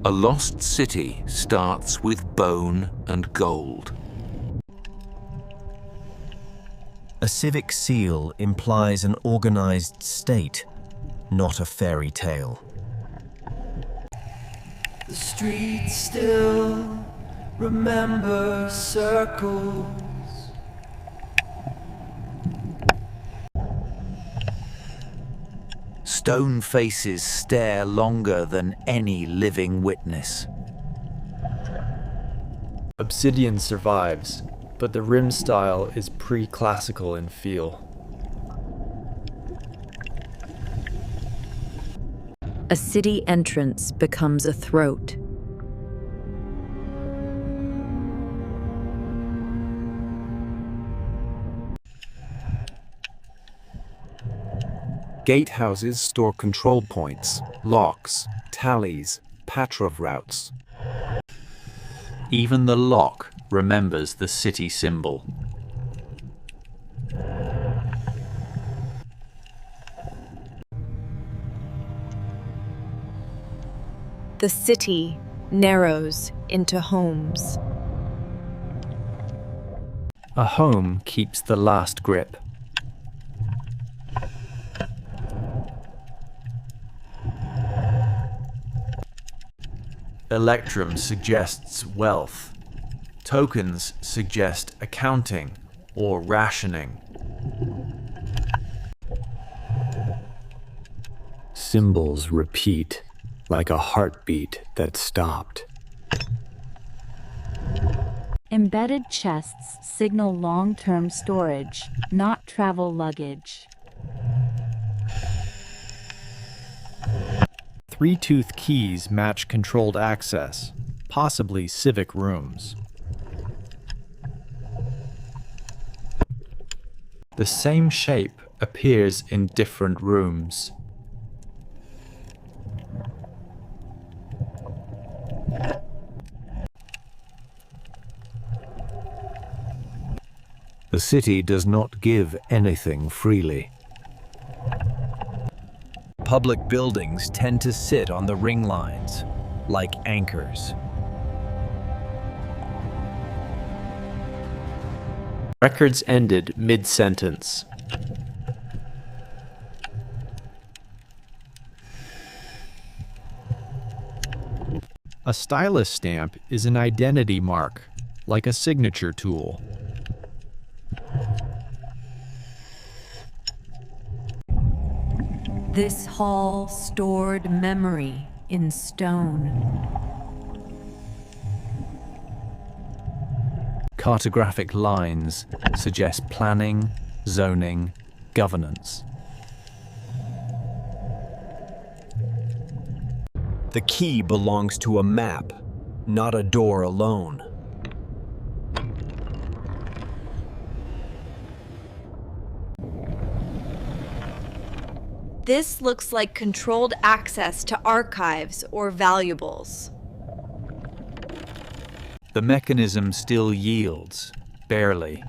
A lost city starts with bone and gold. A civic seal implies an organized state, not a fairy tale. The streets still remember circles. Stone faces stare longer than any living witness. Obsidian survives, but the rim style is pre-classical in feel. A city entrance becomes a throat. Gatehouses store control points, locks, tallies, patrov routes. Even the lock remembers the city symbol. The city narrows into homes. A home keeps the last grip. Electrum suggests wealth. Tokens suggest accounting or rationing. Symbols repeat like a heartbeat that stopped. Embedded chests signal long-term storage, not travel luggage. Three-tooth keys match controlled access, possibly civic rooms. The same shape appears in different rooms. The city does not give anything freely. Public buildings tend to sit on the ring lines, like anchors. Records ended mid-sentence. A stylus stamp is an identity mark, like a signature tool. This hall stored memory in stone. Cartographic lines suggest planning, zoning, governance. The key belongs to a map, not a door alone. This looks like controlled access to archives or valuables. The mechanism still yields, barely.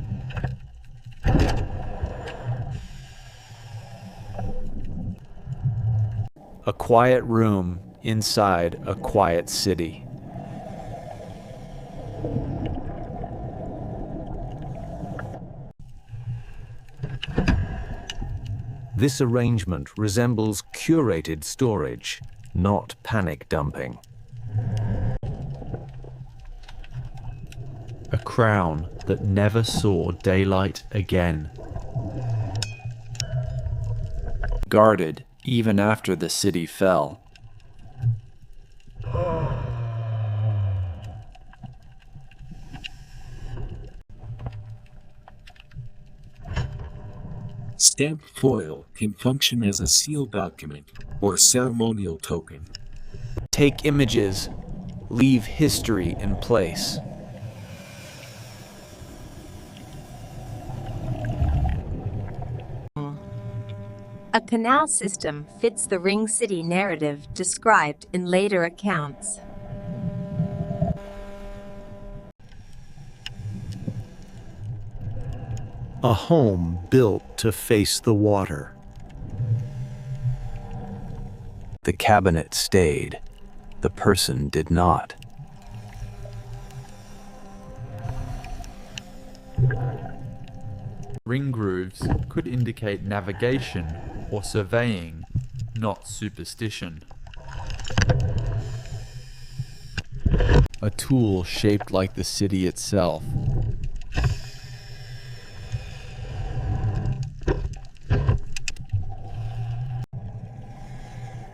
A quiet room inside a quiet city. This arrangement resembles curated storage, not panic dumping. A crown that never saw daylight again. Guarded even after the city fell. Stamped foil can function as a sealed document or ceremonial token. Take images, leave history in place. A canal system fits the Ring City narrative described in later accounts. A home built to face the water. The cabinet stayed. the person did not. Ring grooves could indicate navigation or surveying, not superstition. A tool shaped like the city itself.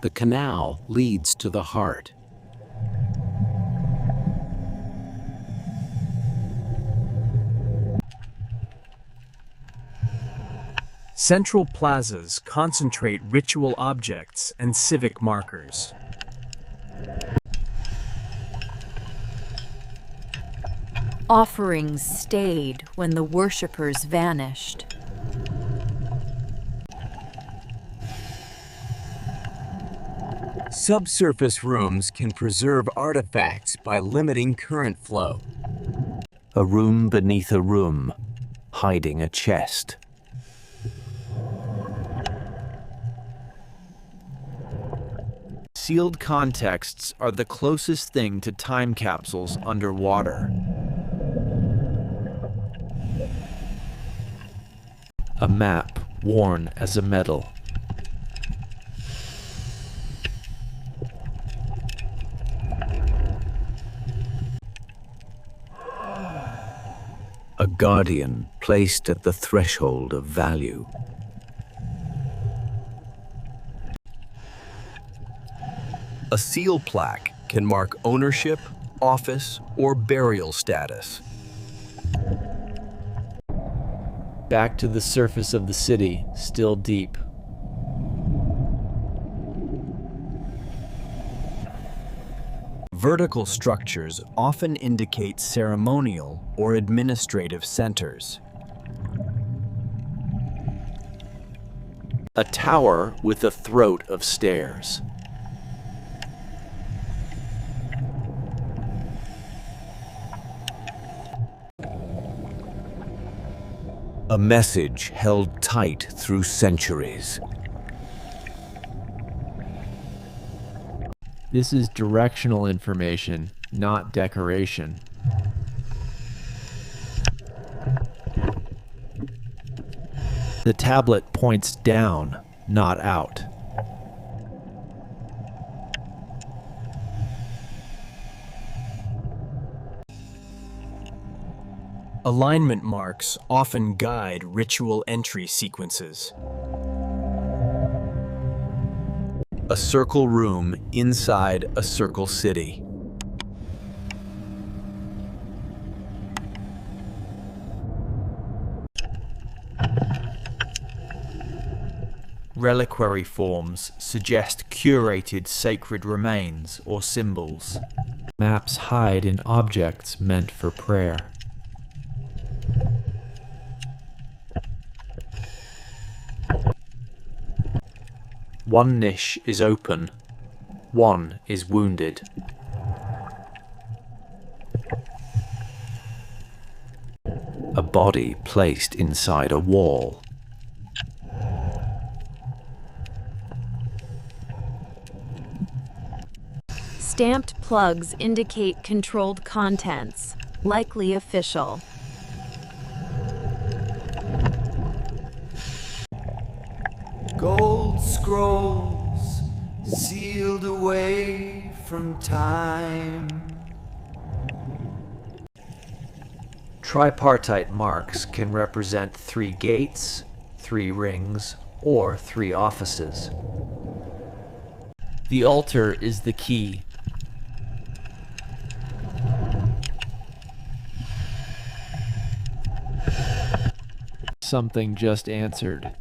The canal leads to the heart. Central plazas concentrate ritual objects and civic markers. Offerings stayed when the worshippers vanished. Subsurface rooms can preserve artifacts by limiting current flow. A room beneath a room, hiding a chest. Sealed contexts are the closest thing to time capsules underwater. A map worn as a medal. A guardian placed at the threshold of value. A seal plaque can mark ownership, office, or burial status. Back to the surface of the city, still deep. Vertical structures often indicate ceremonial or administrative centers. A tower with a throat of stairs. A message held tight through centuries. This is directional information, not decoration. The tablet points down, not out. Alignment marks often guide ritual entry sequences. A circle room inside a circle city. Reliquary forms suggest curated sacred remains or symbols. Maps hide in objects meant for prayer. One niche is open, one is wounded. A body placed inside a wall. Stamped plugs indicate controlled contents, likely official. Gold scrolls sealed away from time. Tripartite marks can represent 3 gates, 3 rings, or 3 offices. The altar is the key. Something just answered.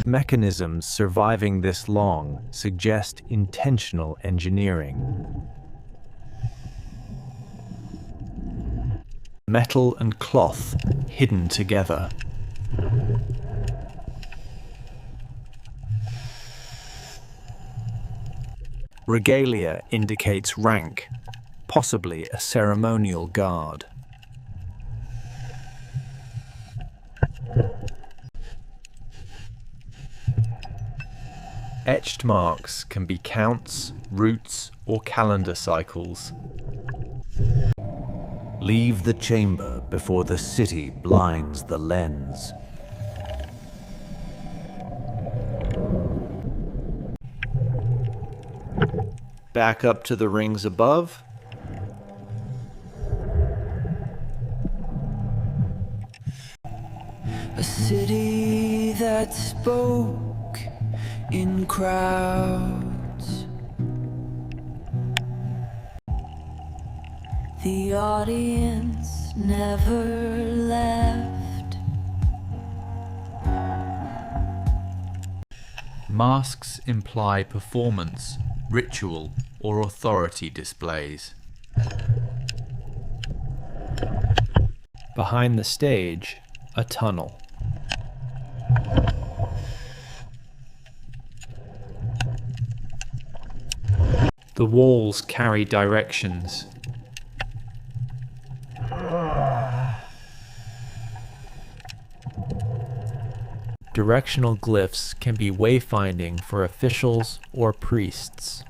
Mechanisms surviving this long suggest intentional engineering. Metal and cloth hidden together. Regalia indicates rank, possibly a ceremonial guard. Etched marks can be counts, routes, or calendar cycles. Leave the chamber before the city blinds the lens. Back up to the rings above. A city that spoke in crowds. The audience never left. Masks imply performance, ritual, or authority displays. Behind the stage, a tunnel. The walls carry directions. Directional glyphs can be wayfinding for officials or priests.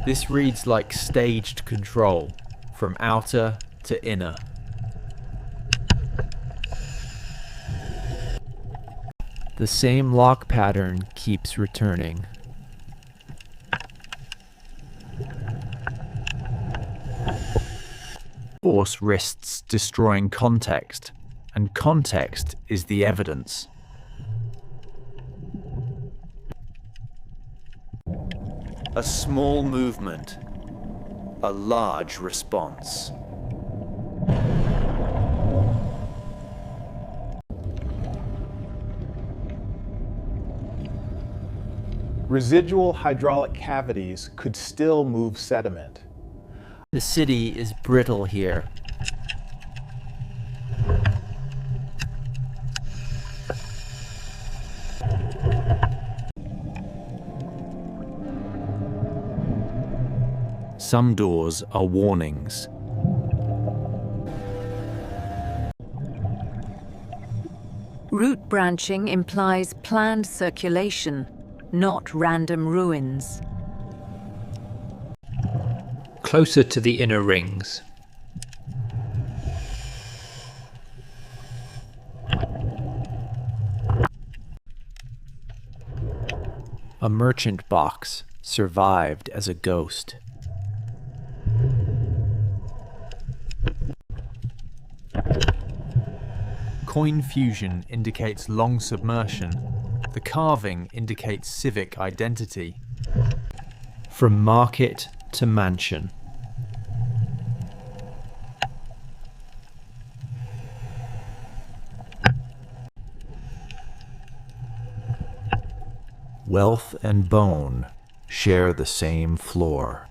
This reads like staged control, from outer to inner. The same lock pattern keeps returning. Force risks destroying context, and context is the evidence. A small movement, a large response. Residual hydraulic cavities could still move sediment. The city is brittle here. Some doors are warnings. Route branching implies planned circulation, not random ruins. Closer to the inner rings. A merchant box survived as a ghost. Coin fusion indicates long submersion. The carving indicates civic identity. From market to mansion. Wealth and bone share the same floor.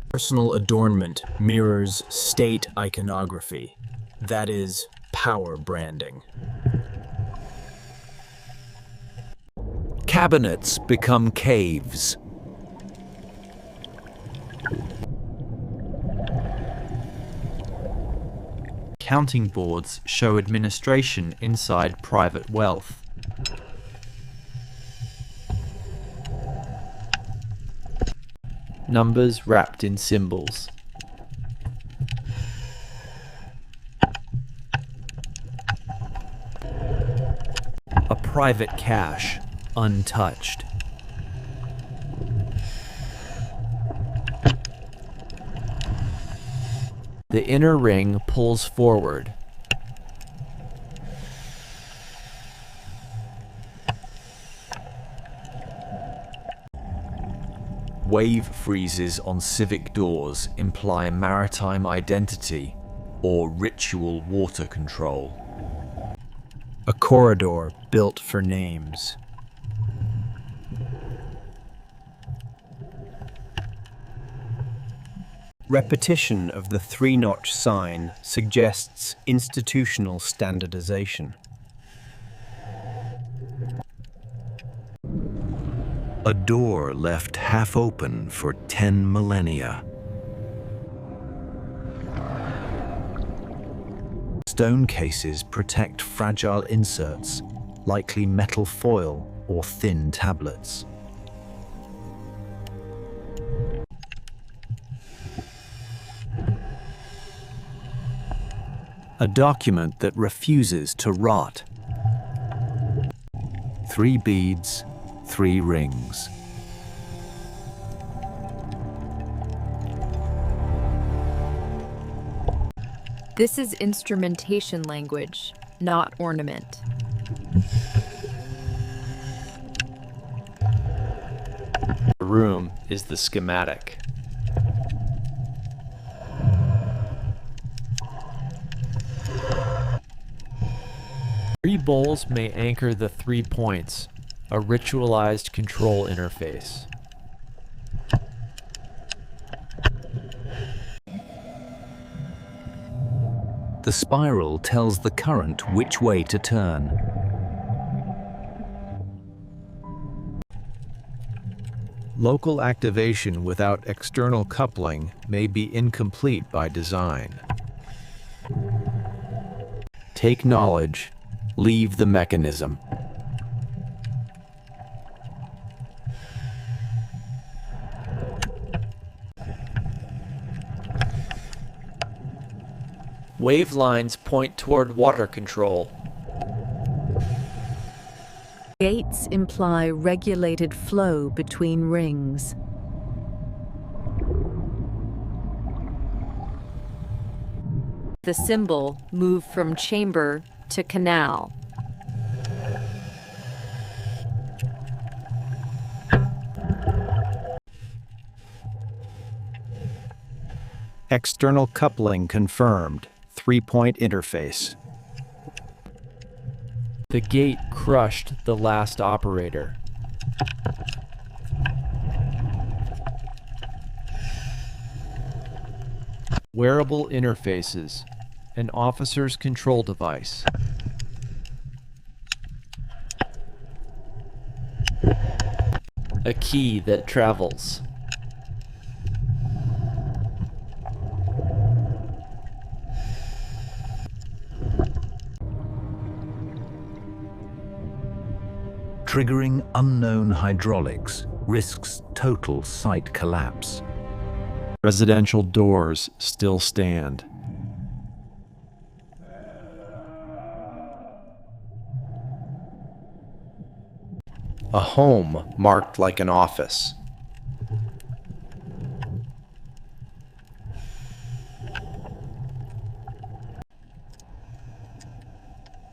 Personal adornment mirrors state iconography. That is, power branding. Cabinets become caves. Counting boards show administration inside private wealth. Numbers wrapped in symbols. A private cache, untouched. The inner ring pulls forward. Wave freezes on civic doors imply maritime identity or ritual water control. A corridor built for names. Repetition of the three-notch sign suggests institutional standardization. A door left half open for 10 millennia. Stone cases protect fragile inserts, likely metal foil or thin tablets. A document that refuses to rot. 3 beads, 3 rings. This is instrumentation language, not ornament. The room is the schematic. Three bowls may anchor the 3 points, a ritualized control interface. The spiral tells the current which way to turn. Local activation without external coupling may be incomplete by design. Take knowledge, leave the mechanism. Wave lines point toward water control. Gates imply regulated flow between rings. The symbol moved from chamber to canal. External coupling confirmed. 3-point interface. The gate crushed the last operator. Wearable interfaces, an officer's control device. A key that travels. Triggering unknown hydraulics risks total site collapse. Residential doors still stand. A home marked like an office.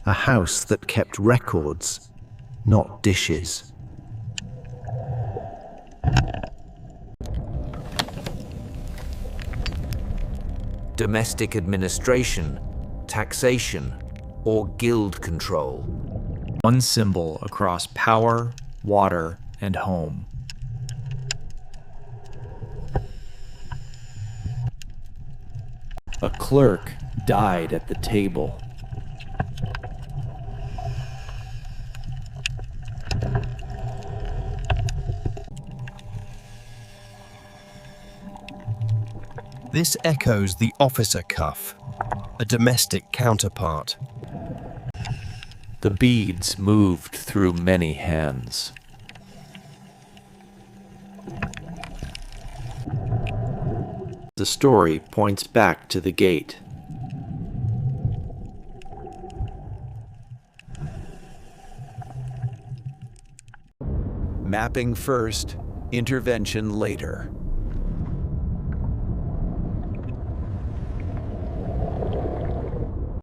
A house that kept records, not dishes. Domestic administration, taxation, or guild control. One symbol across power, water, and home. A clerk died at the table. This echoes the officer cuff, a domestic counterpart. The beads moved through many hands. The story points back to the gate. Mapping first, intervention later.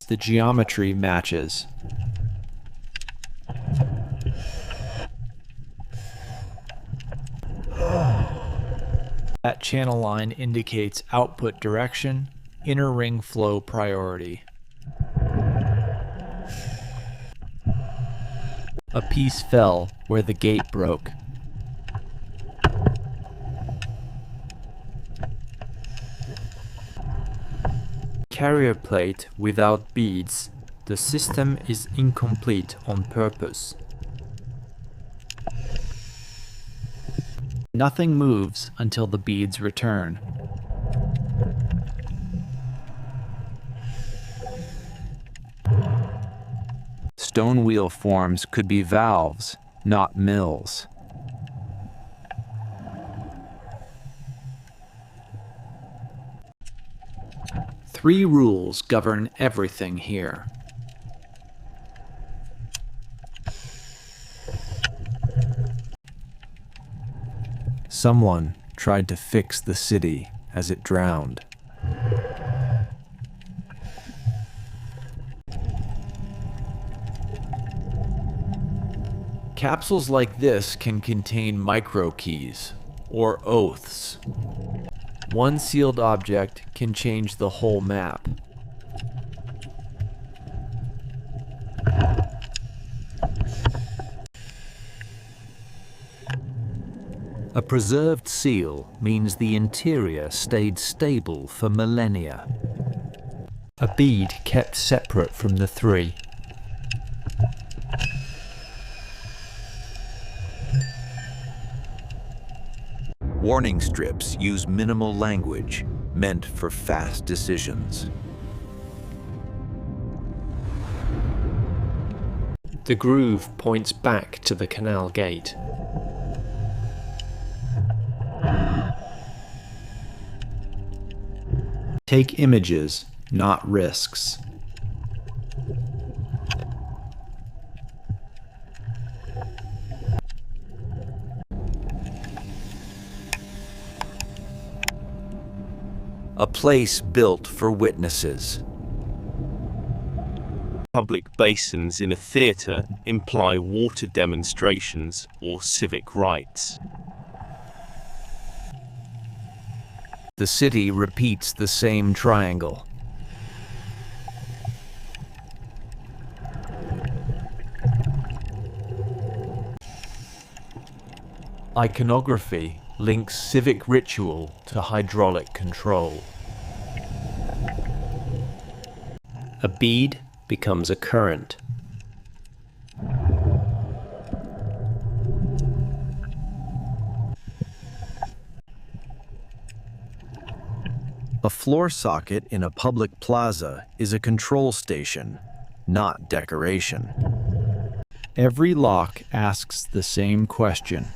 The geometry matches. That channel line indicates output direction, inner ring flow priority. A piece fell where the gate broke. Carrier plate without beads. The system is incomplete on purpose. Nothing moves until the beads return. stone wheel forms could be valves, not mills. Three rules govern everything here. Someone tried to fix the city as it drowned. Capsules like this can contain microkeys, or oaths. One sealed object can change the whole map. A preserved seal means the interior stayed stable for millennia. A bead kept separate from the three. Warning strips use minimal language, meant for fast decisions. The groove points back to the canal gate. Take images, not risks. A place built for witnesses. Public basins in a theatre imply water demonstrations or civic rights. The city repeats the same triangle. Iconography links civic ritual to hydraulic control. A bead becomes a current. A floor socket in a public plaza is a control station, not decoration. Every lock asks the same question.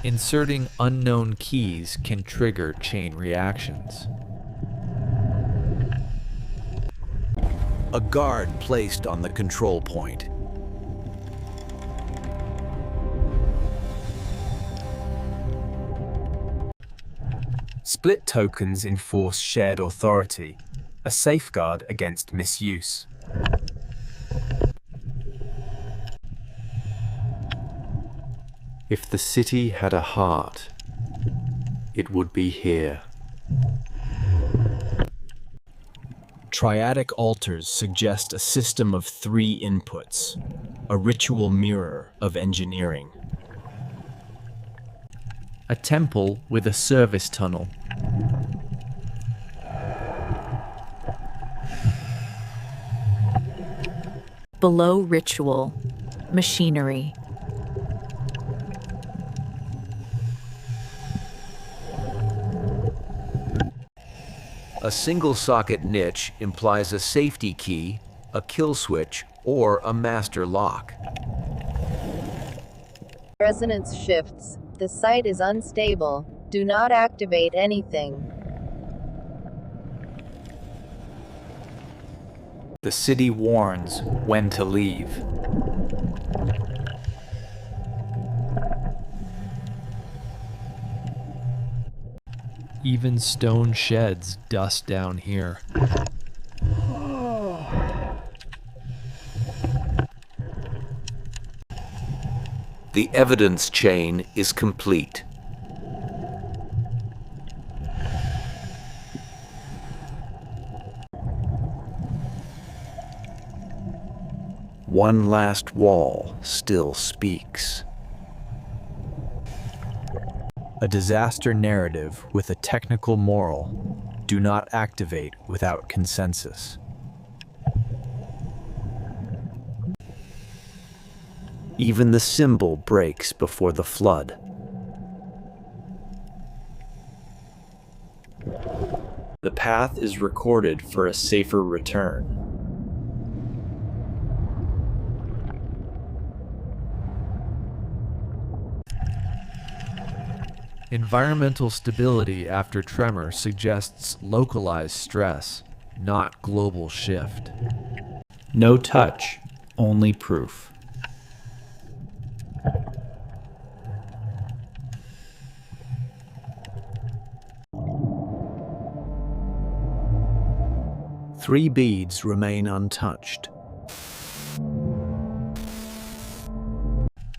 Inserting unknown keys can trigger chain reactions. A guard placed on the control point. Split tokens enforce shared authority, a safeguard against misuse. If the city had a heart, it would be here. Triadic altars suggest a system of 3 inputs, a ritual mirror of engineering. A temple with a service tunnel. Below ritual, machinery. A single socket niche implies a safety key, a kill switch, or a master lock. Resonance shifts. The site is unstable. Do not activate anything. The city warns when to leave. Even stone sheds dust down here. The evidence chain is complete. One last wall still speaks. A disaster narrative with a technical moral. Do not activate without consensus. Even the symbol breaks before the flood. The path is recorded for a safer return. Environmental stability after tremor suggests localized stress, not global shift. No touch, only proof. Three beads remain untouched.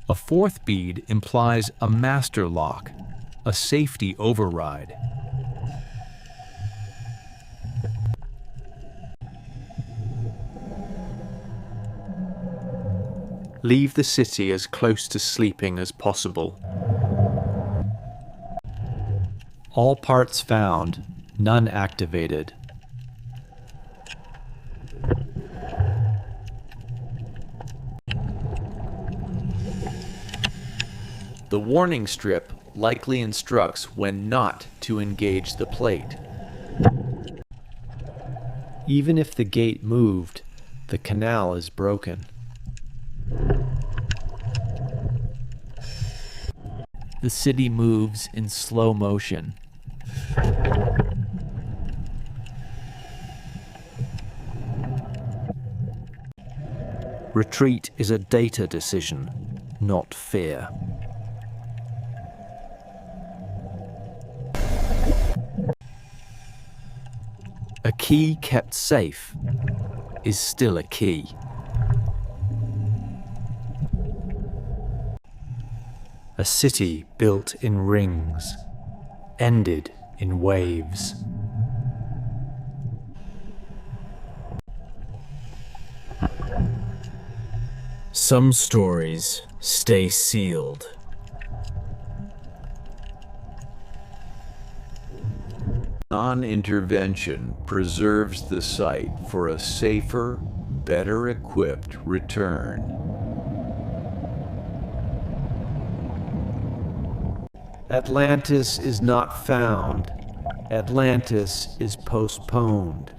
A fourth bead implies a master lock, a safety override. Leave the city as close to sleeping as possible. All parts found, none activated. The warning strip likely instructs when not to engage the plate. Even if the gate moved, the canal is broken. The city moves in slow motion. Retreat is a data decision, not fear. A key kept safe is still a key. A city built in rings, ended in waves. Some stories stay sealed. Non-intervention preserves the site for a safer, better equipped return. Atlantis is not found. Atlantis is postponed.